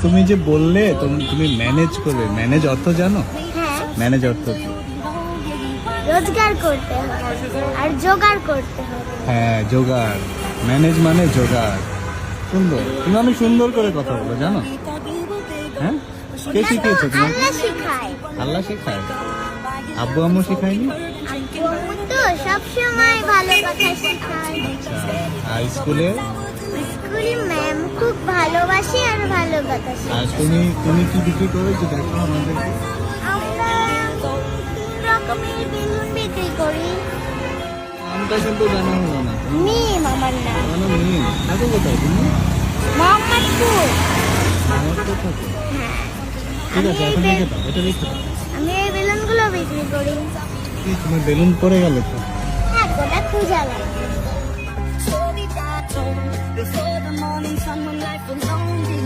তুমি যে বললে তুমি ম্যানেজ করবে, ম্যানেজ অর্থ জানো? হ্যাঁ, ম্যানেজ অর্থ কি? রোজগার করতে হবে আর জোগাড় করতে হবে। হ্যাঁ, জোগাড়। ম্যানেজ মানে জোগাড়। সুন্দর, তুমি অনেক সুন্দর করে কথা বলো, জানো? হ্যাঁ, কে শিখিয়েছে তোমাকে? আল্লাহ শিখায়। আল্লাহ শেখায়? আব্বু আম্মু শেখায়নি? আব্বু আম্মু তো সবসময় ভালো কথা শেখায়। আচ্ছা, আর স্কুলে? স্কুলে ম্যাম খুব ভালোবাসে আর ভালো কথা আর শেখায়। তুমি কি বিক্রি করেছো দেখো আমাদেরকে। আমরা 3 রকমের বেলুন বিক্রি করি। নামটা কিন্তু জানা হলো না। মিম আমার নাম। জানো মিম? থাকো কোথায় তুমি? মোহাম্মদপুর। আমার তো থাকো। ঠিক আছে, এখন রেখে দাও, এটা রেখে দাও। আমি এই বেলুনগুলো বিক্রি করি। কি তোমার বেলুন পড়ে গেল তো? হ্যাঁ, গোটা খুঁজা লাগে। Before the morning sun when life was lonely,